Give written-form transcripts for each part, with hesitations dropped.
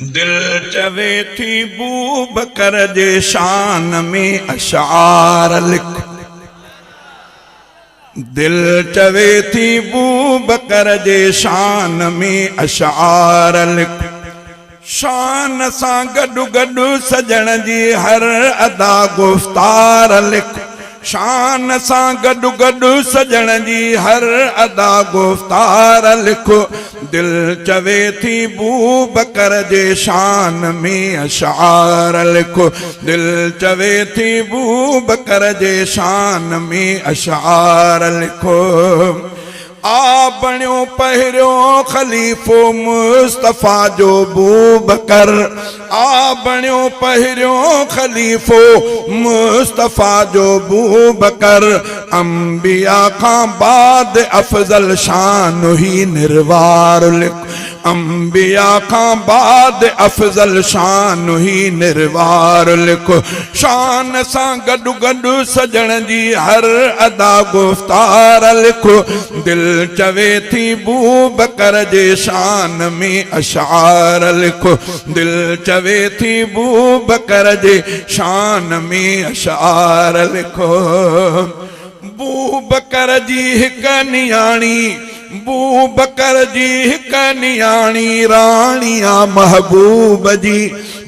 दिल चवे थी बूबकर जे शान में अशार लिख। दिल चवे थी बूबकर जे शान में अशार लिख। शान सां गडु गडु सजण जी हर अदा गुफ्तार लिख। शान सां गडु गडु सजण जी हर अदा गुफ्तार लिखो। दिल चवे थी बूबकर जे शान में अशार लिखो। दिल चवे थी बूबकर जे शान में अशार लिखो। आ बणियो पहिरियों खलीफो मुस्तफा जो बूबकर। आ बणियो पहिरियों खलीफो मुस्तफा जो बूबकर। अंबिया खां बाद अफजल शान ही निर्वार लिख। अंबिया खां बाद अफजल शान ही निर्वार लिखो। शान सां गडु गडु सजण जी हर अदा गुफ्तार लिखो। दिल चवे थी बूबकर जे शान में अशार लिखो। दिल चवे थी बूबकर जे शान में अशार लिखो। बूबकर जी हिक नियाणी। बूबकर जी हिक नियाणी राणिया महबूब जी।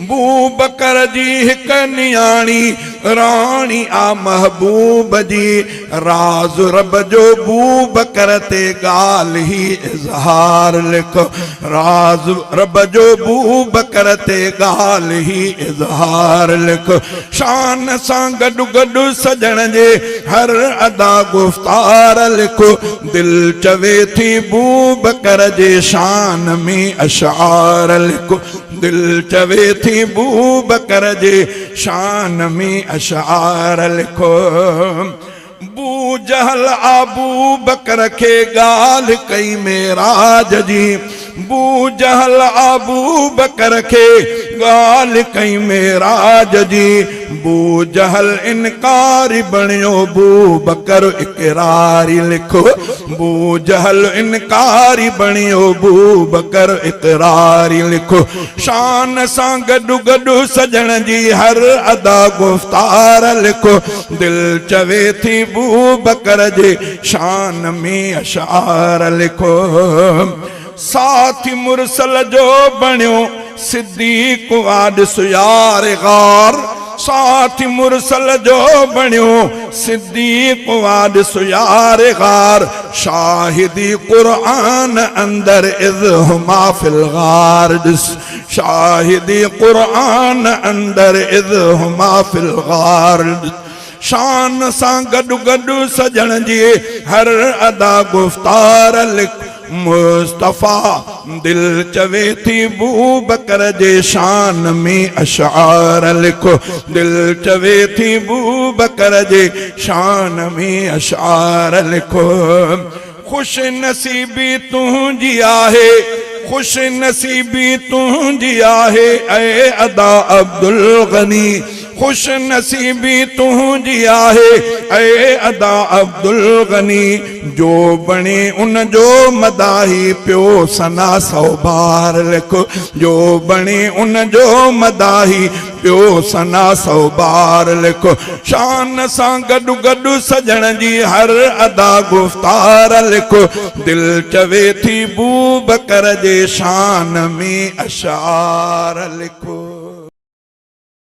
बूबकर जी हिक नियाणी राणी आ महबूब जी। राज रब जो बूबकर ते गाल ही इजहार लिखो। राज रब जो बूबकर ते गाल ही इजहार लिखो। शान सां गडु गडु सजण जे हर अदा गुफ्तार लिखो। दिल चवे थी बूबकर जे शान में अशार लिखो। दिल चवे थी बूबकर जे शान में अशार लिखो। बू जहल आबू बकर के गाल कई मेराज जी। बू जहल आबू बकर के गाल कई मेराज जी। बू जहल इनकारी बणियो बूबकर इकरारी लिखो। बू जहल इनकारी बणियो बूबकर इकरारी लिखो। शान सां गडु गडु सजण जी हर अदा गुफ्तार लिखो। दिल चवे थी बूबकर जे शान में अशार लिखो। साथी मुरसल जो बणियो सिद्दीक वारिस यार गार। साथी मुरसल जो बणियो सिद्दीक वारिस यार गार। शाहिदी कुरान अंदर इज़ हुमा फिल गार। शाहिदी कुरान अंदर इज़ हुमा फिल गार। शान सां गडु गडु सजण जी हर अदा गुफ्तार लिख। मुस्तफा दिल चवे थी बूबकर जे शान में अशार लिखो। दिल चवे थी बूबकर जे शान में अशार लिखो। खुश नसीबी तुझी आहे। खुश नसीबी तुझी आहे ऐ अदा अब्दुल गनी। खुश नसीबी तुझी आहे ऐ अदा अब्दुल गनी। जो बणे उन जो मदाही पियो सना सौ बार लिखो। जो बणे उन जो मदाही पियो सना सौ बार लिखो। शान सां गडु गडु सजण जी हर अदा गुफ्तार लिखो। दिल चवे थी बूबकर जे शान में अशार लिखो।